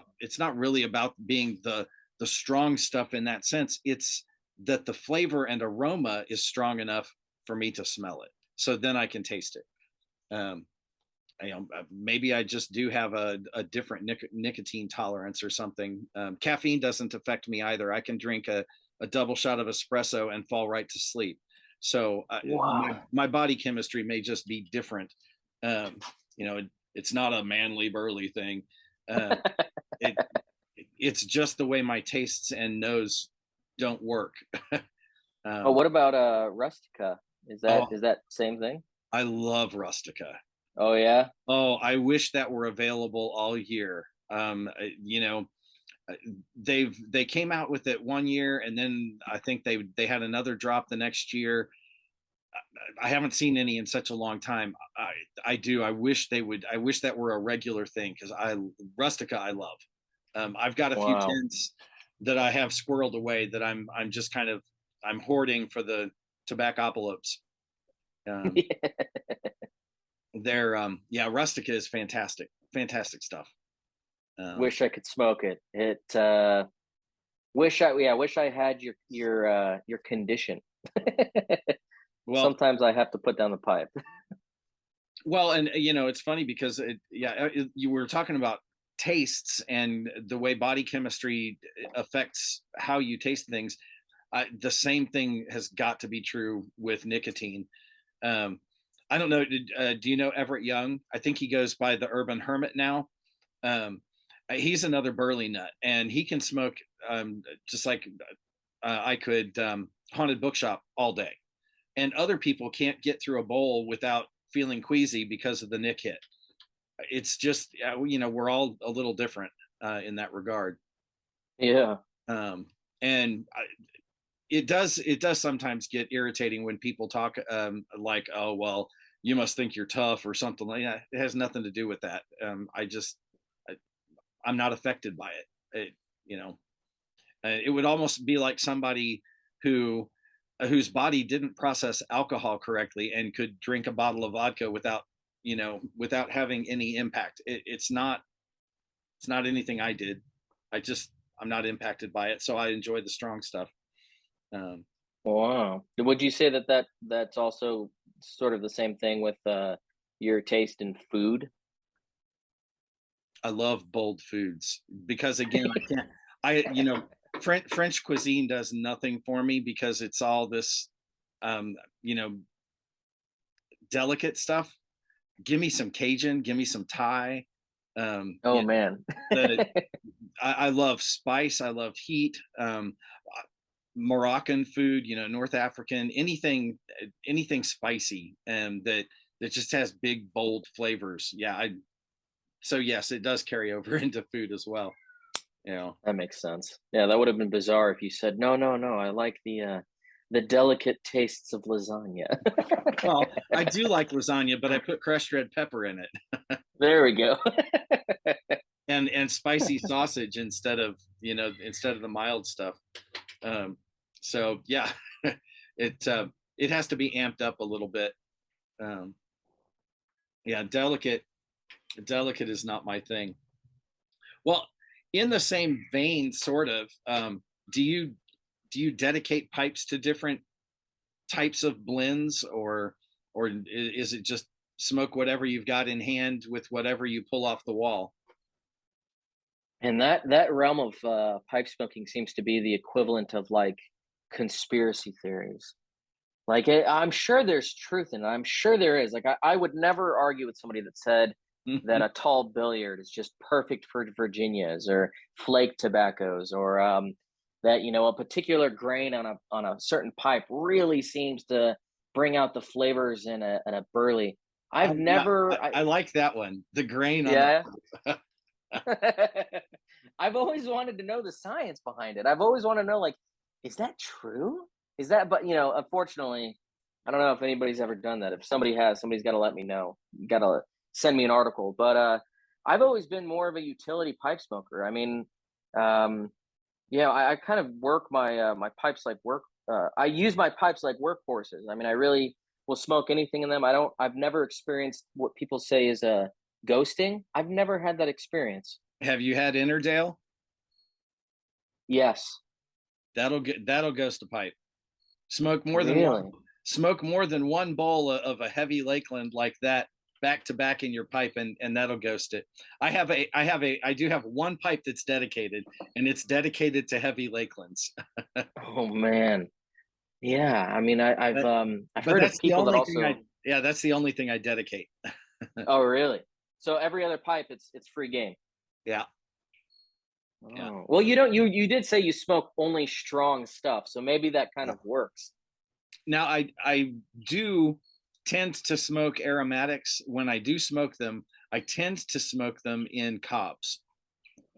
about being the strong stuff in that sense. It's that the flavor and aroma is strong enough for me to smell it, so then I can taste it. Um, maybe I just do have a different nicotine tolerance or something. Caffeine doesn't affect me either. I can drink a double shot of espresso and fall right to sleep. So Wow. my body chemistry may just be different. Um, it's not a manly burly thing. Uh, it it's just the way my tastes and nose don't work. Oh, um, what about Rustica? oh, Is that same thing? I love Rustica. Oh yeah. Oh, I wish that were available all year. Uh, they came out with it one year, and then I think they had another drop the next year. I haven't seen any in such a long time. I do. I wish they would. I wish that were a regular thing, because I Rustica I love. I've got a few Wow. tins that I have squirreled away that I'm just kind of I'm hoarding for the tobaccopolis. Um, they're yeah, Rustica is fantastic, fantastic stuff. Um, Wish I could smoke it. Wish I had your condition. well, Sometimes I have to put down the pipe. and it's funny because you were talking about tastes and the way body chemistry affects how you taste things. The same thing has got to be true with nicotine. Um, I don't know. Do you know Everett Young? I think he goes by the Urban Hermit now. Um, he's another burley nut, and he can smoke just like I could, haunted bookshop all day. And other people can't get through a bowl without feeling queasy because of the nick hit. It's just, we're all a little different in that regard. Yeah. Um, and it does sometimes get irritating when people talk like, oh well, you must think you're tough or something like that. It has nothing to do with that. I, I'm not affected by it. It would almost be like somebody who whose body didn't process alcohol correctly and could drink a bottle of vodka without having any impact. It's not anything I did. I'm not impacted by it, so I enjoy the strong stuff. um, Wow. Would you say that's also sort of the same thing with your taste in food? I love bold foods because, again, I can't. I you know French cuisine does nothing for me because it's all this um, you know delicate stuff. Give me some Cajun, give me some Thai. Um, Oh you man. the I love spice, I love heat. Moroccan food, North African, anything spicy, and that just has big, bold flavors. Yeah, I so yes, it does carry over into food as well. You know, That makes sense. Yeah, that would have been bizarre if you said, "No, no, no, I like the delicate tastes of lasagna." well, I do like lasagna, but I put crushed red pepper in it, There we go. and spicy sausage instead of the mild stuff. Um, so yeah, it has to be amped up a little bit. Um, yeah, delicate is not my thing. Well, in the same vein, sort of, do you dedicate pipes to different types of blends, or is it just smoke whatever you've got in hand with whatever you pull off the wall? And that realm of pipe smoking seems to be the equivalent of like conspiracy theories. Like I'm sure there's truth in it. I'm sure there is. Like I would never argue with somebody that said that a tall billiard is just perfect for Virginias or flake tobaccos, or that a particular grain on a certain pipe really seems to bring out the flavors in a burley. I've Yeah, never, I I like that one. The grain on yeah. the. I've always wanted to know the science behind it. I've always wanted to know, like, is that true? Is that, but unfortunately, I don't know if anybody's ever done that. If somebody has, somebody's got to let me know. You got to send me an article. But I've always been more of a utility pipe smoker. I mean, um, I kind of work my pipes like work. I use my pipes like workhorses. I mean, I really will smoke anything in them. I've never experienced what people say is a Ghosting? I've never had that experience. Have you had Interdale? Yes. That'll ghost a pipe. Smoke more than one. Really? Smoke more than one bowl of a heavy Lakeland like that back to back in your pipe, and that'll ghost it. I do have one pipe that's dedicated, and it's dedicated to heavy Lakelands. Oh man. Yeah. I mean, But I've but heard of that's the people that only thing also. that's the only thing I dedicate. Oh, really? So every other pipe, it's free game. Yeah, yeah. Oh. Well, you did say you smoke only strong stuff, so maybe that kind Yeah. of works. Now I do tend to smoke aromatics. When I do smoke them, I tend to smoke them in cobs,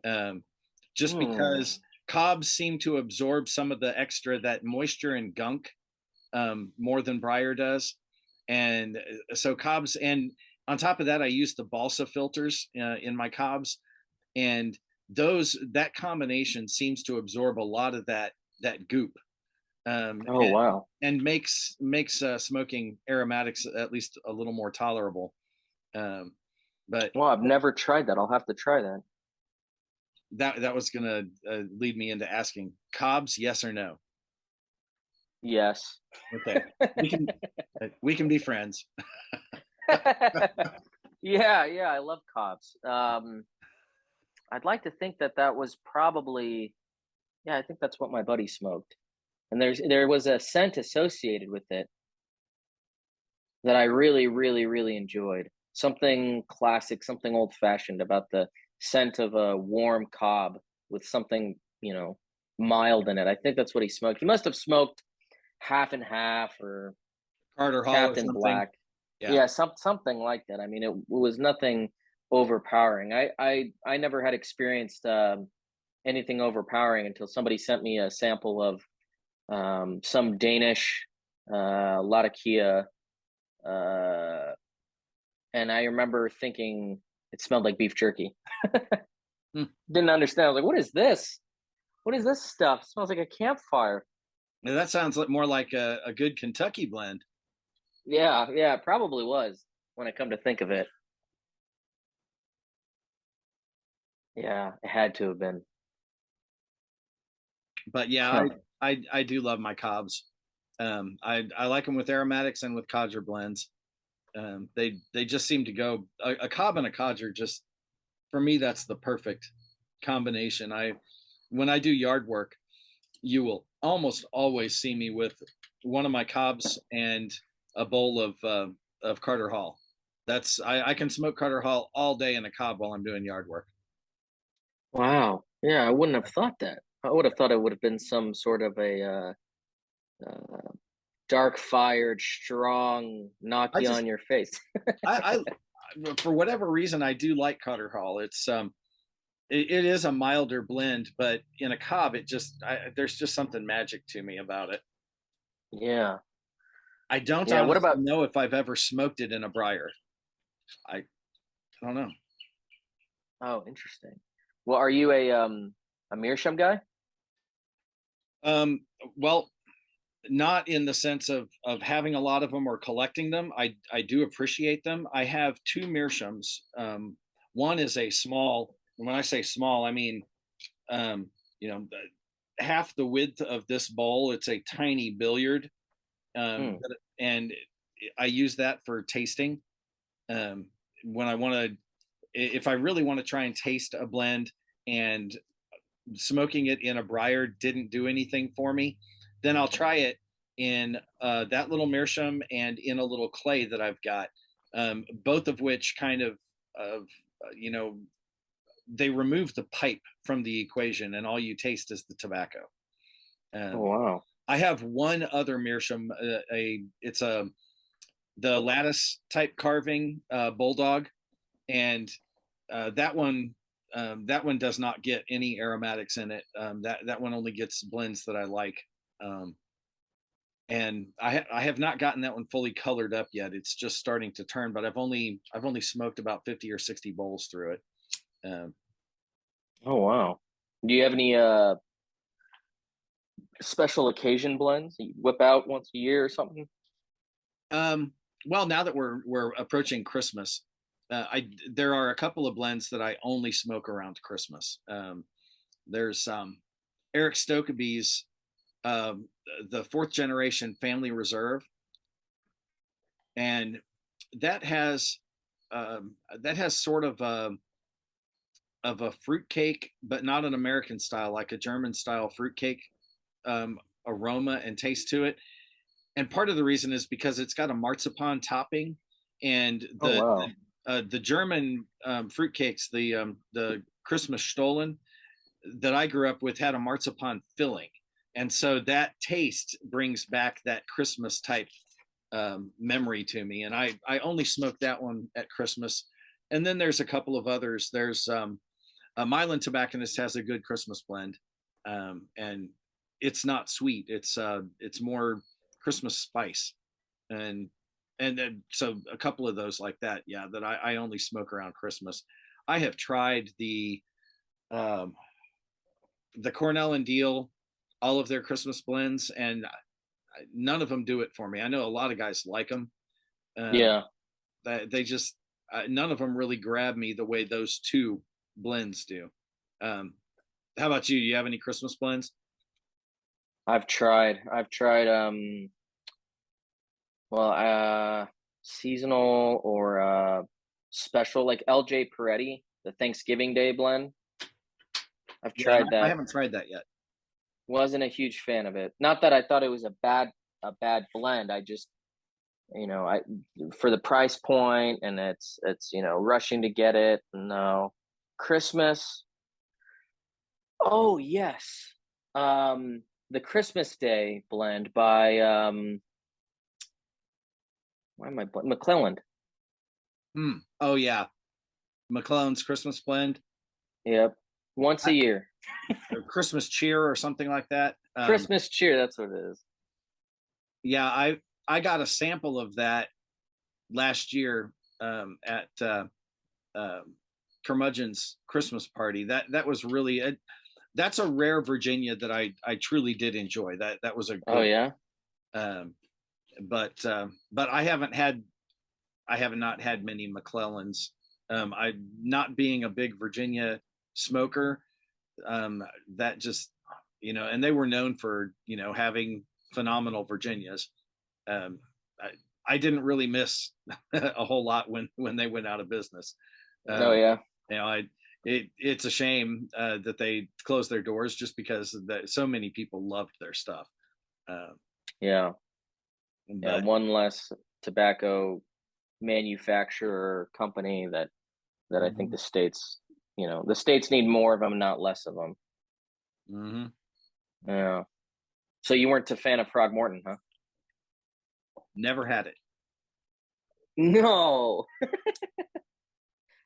um, just Hmm. because cobs seem to absorb some of the extra that moisture and gunk more than briar does, and so cobs. And on top of that, I use the balsa filters in my cobs, and those that combination seems to absorb a lot of that goop, um, Oh, and, wow. and makes smoking aromatics at least a little more tolerable. Um, but Well, I've never tried that. I'll have to try that. that was going to lead me into asking cobs, yes or no. Yes. Okay, we can be friends. Yeah, yeah, I love cops. I'd like to think that that was probably, yeah, I think that's what my buddy smoked. And there was a scent associated with it that I really, really, really enjoyed. Something classic, something old fashioned about the scent of a warm cob with something, mild in it. I think that's what he smoked. He must have smoked half and half or Carter Hall or Captain something. Black. Yeah, Yeah, something like that. I mean, it was nothing overpowering. I never had experienced anything overpowering until somebody sent me a sample of some Danish Latakia, uh, and I remember thinking it smelled like beef jerky. hmm. Didn't understand. I was like, "What is this? What is this stuff? It smells like a campfire." Now that sounds more like a good Kentucky blend. Yeah, yeah, it probably was when I come to think of it. Yeah, it had to have been. But yeah, Huh. I do love my cobs. I like them with aromatics and with codger blends. They just seem to go a cob and a codger. Just for me, that's the perfect combination. I When I do yard work, you will almost always see me with one of my cobs and a bowl of Carter Hall. I can smoke Carter Hall all day in a cob while I'm doing yard work. Wow. Yeah, I wouldn't have thought that. I would have thought it would have been some sort of a uh, dark fired, strong, knock I you just on your face. for whatever reason I do like Carter Hall. It is a milder blend, but in a cob, there's just something magic to me about it. Yeah. I don't Yeah. What honestly about? know if I've ever smoked it in a briar. I don't know. Oh, interesting. Well, are you a meerschaum guy? Um, well, not in the sense of having a lot of them or collecting them. I do appreciate them. I have two meerschaums. One is a small. When I say small, I mean um, you know half the width of this bowl. It's a tiny billiard, Hmm. and I use that for tasting. When I want to, if I really want to try and taste a blend, and smoking it in a briar didn't do anything for me, then I'll try it in that little meerschaum and in a little clay that I've got, both of which kind of you know they remove the pipe from the equation, and all you taste is the tobacco. Oh, Um, wow. I have one other meerschaum. It's a the lattice type carving bulldog, and that one does not get any aromatics in it. That one only gets blends that I like. Um, and I have not gotten that one fully colored up yet. It's just starting to turn, but I've only smoked about 50 or 60 bowls through it. Um, Oh, wow. Do you have any special occasion blends that you whip out once a year or something? um, well, now that we're approaching Christmas, there are a couple of blends that I only smoke around Christmas. There's Eric Stokeby's um, the fourth generation Family Reserve, and that has that has sort of a fruitcake, but not an American style, like a German style fruitcake um, aroma and taste to it. And part of the reason is because it's got a marzipan topping, and Oh wow. the German fruitcakes, the Christmas Stollen that I grew up with had a marzipan filling, and so that taste brings back that Christmas type memory to me. And I only smoke that one at Christmas. And then there's a couple of others. There's Milan Tobacconist has a good Christmas blend, and it's not sweet. It's more Christmas spice, and so a couple of those like that, yeah, that I only smoke around Christmas. I have tried um, the Cornell and Deal, all of their Christmas blends, and none of them do it for me. I know a lot of guys like them. Um, Yeah, they just none of them really grab me the way those two blends do. Um, how about you? Do you have any Christmas blends? I've tried well seasonal or special like LJ Peretti, the Thanksgiving Day blend. I've Yeah, tried I that. haven't tried that yet. Wasn't a huge fan of it. Not that I thought it was a bad blend. I just, I for the price point, and it's rushing to get it. No. Christmas. Oh, yes. The Christmas Day blend by why am I McClelland. Hmm. Oh yeah, McClellan's Christmas blend, Yep. Once a year. or Christmas cheer, or something like that. Christmas cheer, that's what it is. Yeah, I got a sample of that last year at uh, Curmudgeon's Christmas party. That was really that's a rare Virginia that I truly did enjoy. That was a Oh good. yeah. Um, but I have not had many McClellans. I not being a big Virginia smoker, that just and they were known for having phenomenal Virginias. Um, I didn't really miss a whole lot when they went out of business. Oh Um, yeah. I it's a shame that they closed their doors just because that so many people loved their stuff. Uh, Yeah. Yeah, but one less tobacco manufacturer company that I think mhm, the states need more of them, not less of them. mhm. Yeah. So you weren't a fan of Frog Morton, huh? Never had it. No.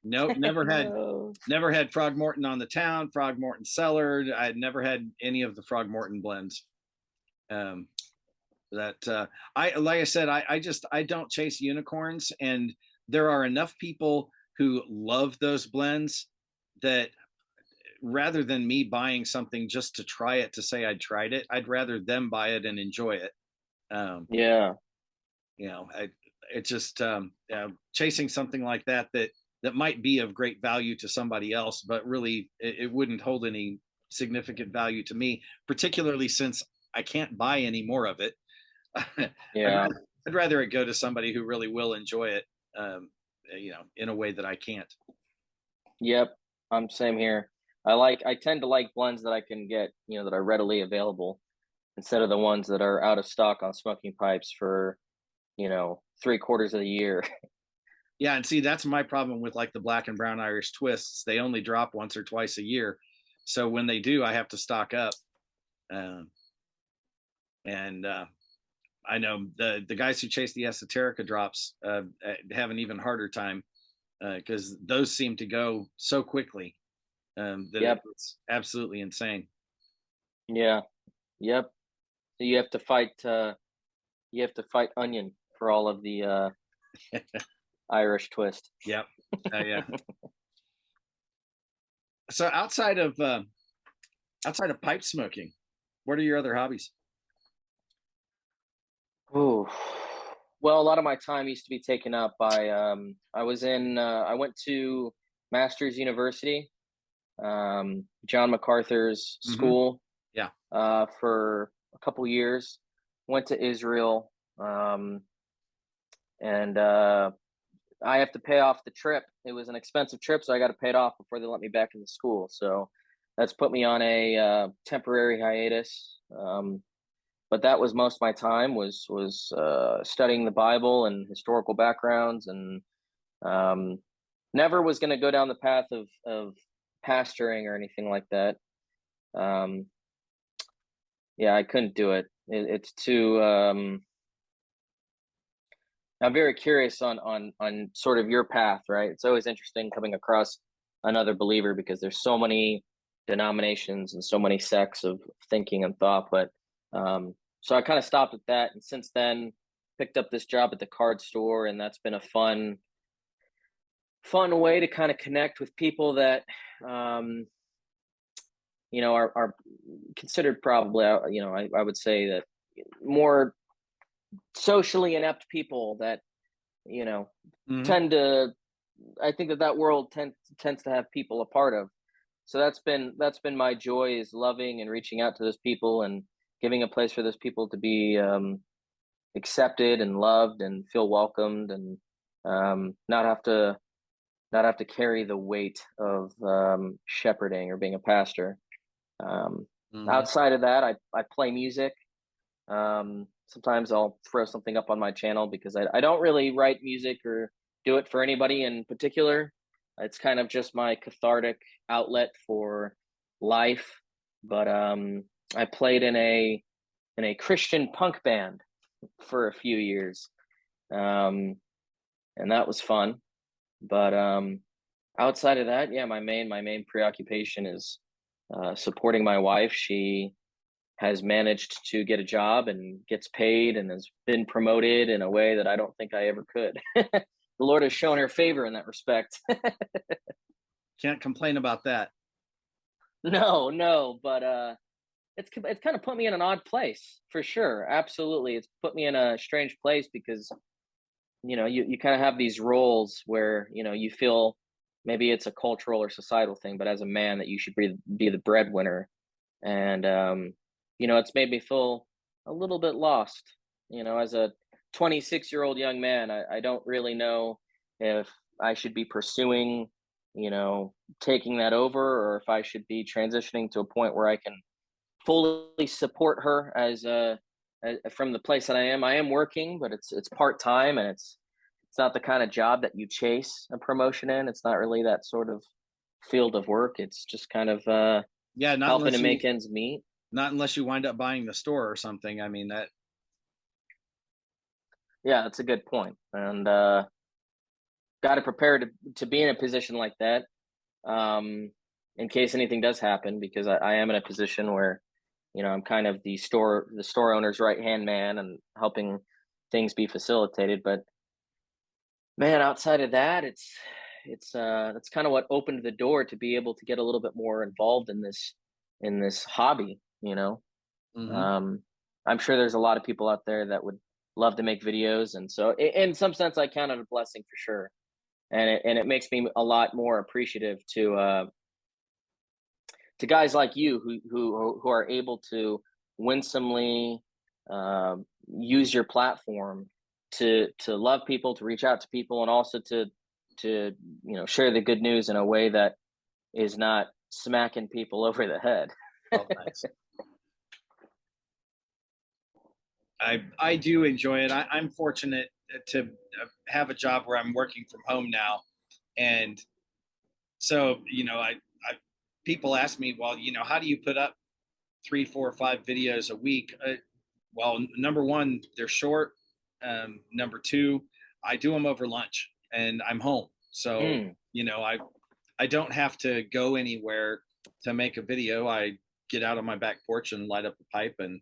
Nope, No. never had Frog Morton on the town, Frog Morton cellar. I had never had any of the Frog Morton blends. Um, that I like I said, I don't chase unicorns, and there are enough people who love those blends that rather than me buying something just to try it to say I tried it, I'd rather them buy it and enjoy it. Um, Yeah. it just chasing something like that might be of great value to somebody else, but really it wouldn't hold any significant value to me, particularly since I can't buy any more of it. Yeah. I'd rather it go to somebody who really will enjoy it, in a way that I can't. Yep. I'm same here. I tend to like blends that I can get, that are readily available instead of the ones that are out of stock on smoking pipes for, 3/4 of the year. Yeah, and see, that's my problem with like the black and brown Irish twists. They only drop once or twice a year, so when they do, I have to stock up. Um, and I know the guys who chase the esoterica drops have an even harder time because those seem to go so quickly that Yep. it's absolutely insane. Yeah. Yep. So you have to fight Onion for all of the Irish twist. Yep. Yeah. So outside of pipe smoking, what are your other hobbies? Ooh. Well, a lot of my time used to be taken up by I went to Masters University, John MacArthur's Hmm. school, Yeah. for a couple years. Went to Israel, and I have to pay off the trip. It was an expensive trip, so I got to pay it off before they let me back in the school. So that's put me on a temporary hiatus. But that was most of my time was studying the Bible and historical backgrounds, and um, never was going to go down the path of pastoring or anything like that. Um, yeah, I couldn't do it. It's too. I'm very curious on sort of your path, right? It's always interesting coming across another believer because there's so many denominations and so many sects of thinking and thought. But so I kind of stopped at that, and since then picked up this job at the card store, and that's been a fun way to kind of connect with people that um, are considered probably I would say that more socially inept people that you know Hmm. tend to I think that world tends to have people a part of. So that's been my joy, is loving and reaching out to those people and giving a place for those people to be accepted and loved and feel welcomed, and not have to carry the weight of shepherding or being a pastor. Um, Hmm. Outside of that, I play music. Sometimes I'll throw something up on my channel because I don't really write music or do it for anybody in particular. It's kind of just my cathartic outlet for life. But I played in a Christian punk band for a few years, um, and that was fun. But outside of that, yeah, my main preoccupation is supporting my wife. She has managed to get a job and gets paid and has been promoted in a way that I don't think I ever could. The Lord has shown her favor in that respect. Can't complain about that. No, no, but it's kind of put me in an odd place for sure. Absolutely, it's put me in a strange place because you kind of have these roles where you feel maybe it's a cultural or societal thing, but as a man that you should be the breadwinner, and it's made me feel a little bit lost. As a 26-year-old young man, I don't really know if I should be pursuing taking that over, or if I should be transitioning to a point where I can fully support her from the place that I am working, but it's part-time, and it's not the kind of job that you chase a promotion in. It's not really that sort of field of work. It's just kind of Yeah, helping to make ends meet. not unless you wind up buying the store or something. I mean that. Yeah, that's a good point. And got to prepare to be in a position like that, um, in case anything does happen, because I am in a position where I'm kind of the store owner's right hand man and helping things be facilitated. But man, outside of that, it's that's kind of what opened the door to be able to get a little bit more involved in this hobby. Hmm. Um, I'm sure there's a lot of people out there that would love to make videos, and so in some sense, I count it a blessing for sure. And it makes me a lot more appreciative to guys like you who are able to winsomely use your platform to love people, to reach out to people, and also to share the good news in a way that is not smacking people over the head. Oh, nice. I do enjoy it. I'm fortunate to have a job where I'm working from home now, and so I people ask me, well, how do you put up 3, 4, 5 videos a week? Well, number one, they're short. Number two, I do them over lunch, and I'm home, so Mm, I don't have to go anywhere to make a video. I get out on my back porch and light up a pipe, and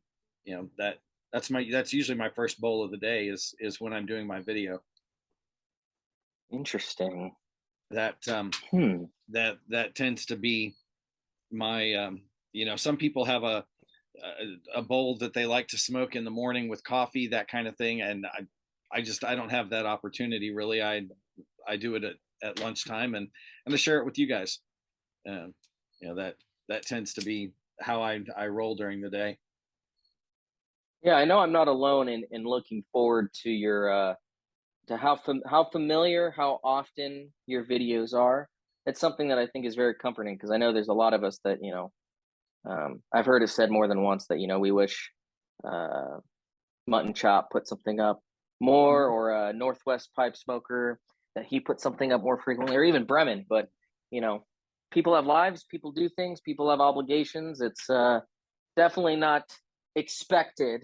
that's usually my first bowl of the day is when I'm doing my video. interesting. That Hmm. that tends to be my some people have a bowl that they like to smoke in the morning with coffee, that kind of thing, and I don't have that opportunity really. I do it at lunchtime, and I'm gonna share it with you guys. Um, you know, that tends to be how I roll during the day. Yeah, I know I'm not alone in looking forward to your to how familiar, how often your videos are. It's something that I think is very comforting because I know there's a lot of us that, I've heard it said more than once that, we wish uh Mutton Chop put something up more, Mhm. or Northwest Pipe Smoker that he put something up more frequently, or even Bremen. But you know, people have lives, people do things, people have obligations. It's definitely not expected,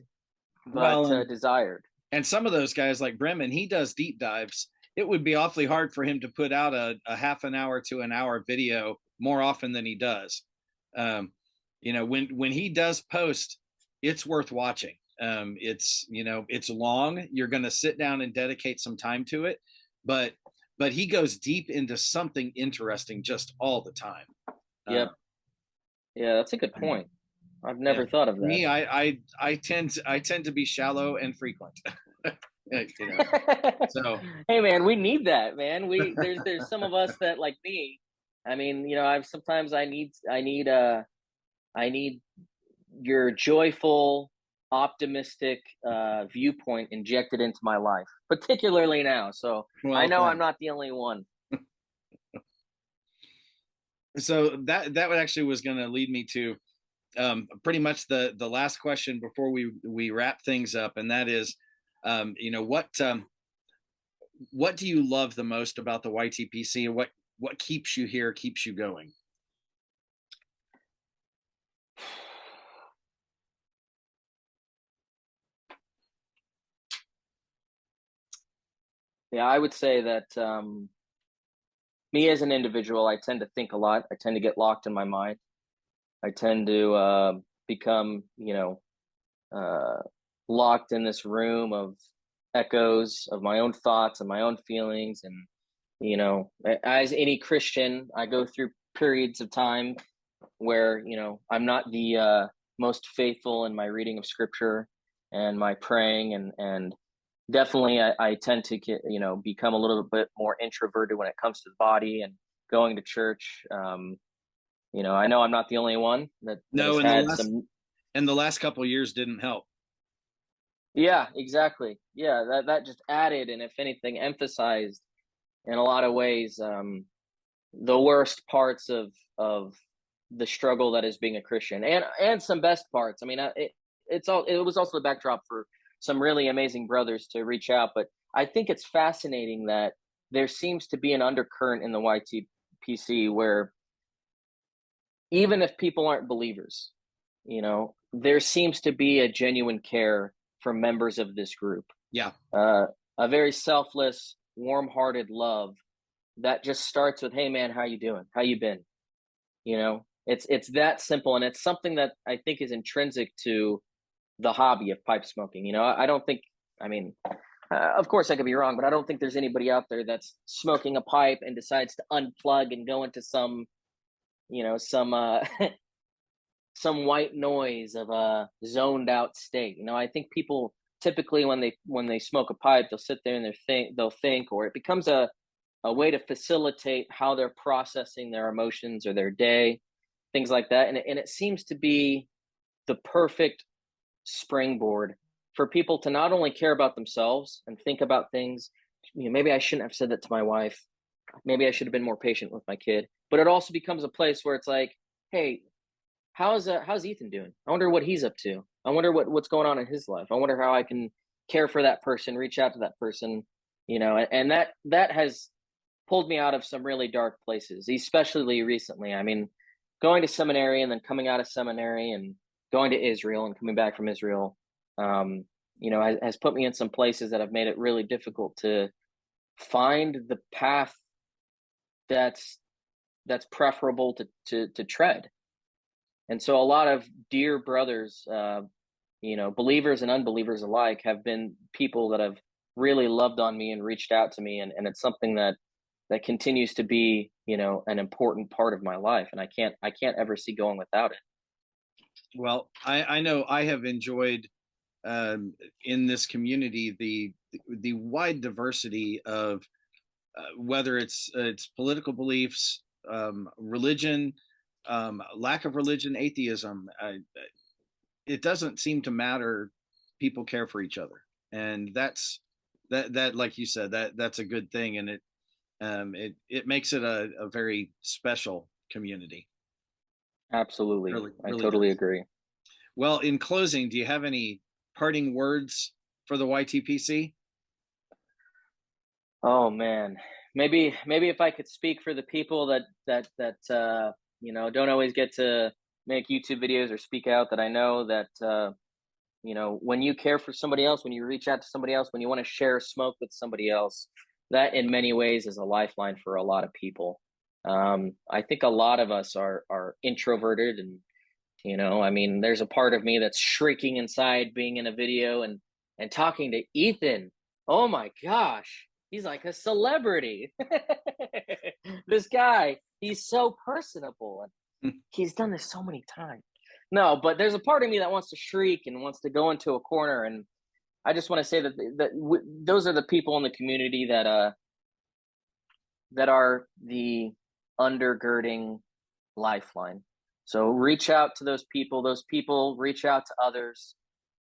but Well, desired. and some of those guys like Bremen, he does deep dives. It would be awfully hard for him to put out a half an hour to an hour video more often than he does. Um, when he does post, it's worth watching. It's long. You're going to sit down and dedicate some time to it, but he goes deep into something interesting just all the time. Uh, Yep. Yeah, that's a good point. I've yeah, never thought of that. me, I tend to be shallow and frequent. you know, so Hey man, we need that, man. There's some of us that like me. I mean, I've sometimes I need your joyful, optimistic viewpoint injected into my life, particularly now. So I well, know I'm thanks. not the only one. So that would actually was going to lead me to pretty much the last question before we wrap things up, and that is, what do you love the most about the YTPC, and what keeps you here, keeps you going? Yeah, I would say that me as an individual, I tend to think a lot. I tend to get locked in my mind. I tend to become, uh, locked in this room of echoes of my own thoughts and my own feelings. And, as any Christian, I go through periods of time where, I'm not the most faithful in my reading of scripture and my praying. And definitely I tend to get, become a little bit more introverted when it comes to the body and going to church. I know I'm not the only one that has No, and the had last some. and the last couple of years didn't help. Yeah, exactly. Yeah, that just added, and if anything, emphasized in a lot of ways the worst parts of the struggle that is being a Christian, and some best parts. I mean, it was also the backdrop for some really amazing brothers to reach out. But I think it's fascinating that there seems to be an undercurrent in the YTPC where even if people aren't believers, there seems to be a genuine care for members of this group, Yeah. uh, a very selfless, warm-hearted love that just starts with, "Hey, man, how you doing? How you been?" It's that simple, and it's something that I think is intrinsic to the hobby of pipe smoking. I don't think, I mean, of course, I could be wrong, but I don't think there's anybody out there that's smoking a pipe and decides to unplug and go into some, some some white noise of a zoned out state. I think people typically when they smoke a pipe, they'll sit there and they'll think, or it becomes a way to facilitate how they're processing their emotions or their day, things like that. And it seems to be the perfect springboard for people to not only care about themselves and think about things. Maybe I shouldn't have said that to my wife. Maybe I should have been more patient with my kid. But it also becomes a place where it's like, hey, how's Ethan doing? I wonder what he's up to. I wonder what's going on in his life. I wonder how I can care for that person, reach out to that person, and that has pulled me out of some really dark places, especially recently. I mean, going to seminary and then coming out of seminary and going to Israel and coming back from Israel, um, has put me in some places that have made it really difficult to find the path that's preferable to tread. And so a lot of dear brothers, believers and unbelievers alike, have been people that have really loved on me and reached out to me, and it's something that continues to be, an important part of my life, and I can't ever see going without it. Well, I know I have enjoyed in this community, the wide diversity of whether it's political beliefs, religion, lack of religion, atheism. It doesn't seem to matter. People care for each other, and that like you said, that's a good thing, and it makes it a very special community. Absolutely. Really, I really totally does. agree. Well, in closing, do you have any parting words for the YTPC? Oh man. Maybe if I could speak for the people that don't always get to make YouTube videos or speak out, that I know that when you care for somebody else, when you reach out to somebody else, when you want to share a smoke with somebody else, that in many ways is a lifeline for a lot of people. I think a lot of us are introverted, and I mean, there's a part of me that's shrieking inside being in a video and talking to Ethan. Oh my gosh, he's like a celebrity. This guy, he's so personable, and he's done this so many times. No, but there's a part of me that wants to shriek and wants to go into a corner, and I just want to say that those are the people in the community that are the undergirding lifeline. So reach out to those people. Those people reach out to others.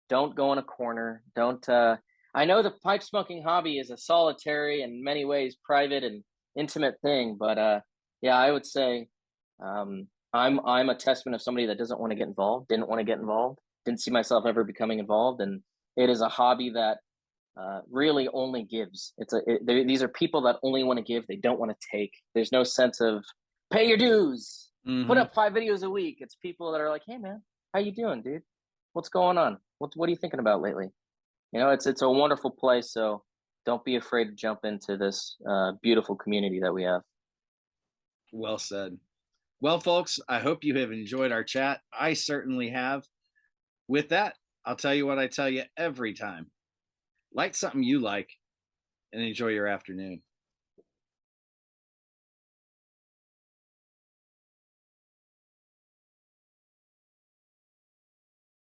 Don't go in a corner. Don't. I know the pipe smoking hobby is a solitary and in many ways private and intimate thing, but yeah, I would say I'm a testament of somebody that doesn't want to get involved, didn't want to get involved, didn't see myself ever becoming involved, and it is a hobby that really only gives. These are people that only want to give. They don't want to take. There's no sense of pay your dues, put Hmm. up 5 videos a week. It's people that are like, hey man, how you doing, dude? What's going on? What are you thinking about lately? It's a wonderful place. So don't be afraid to jump into this beautiful community that we have. Well said. Well, folks, I hope you have enjoyed our chat. I certainly have. With that, I'll tell you what I tell you every time: light something you like and enjoy your afternoon.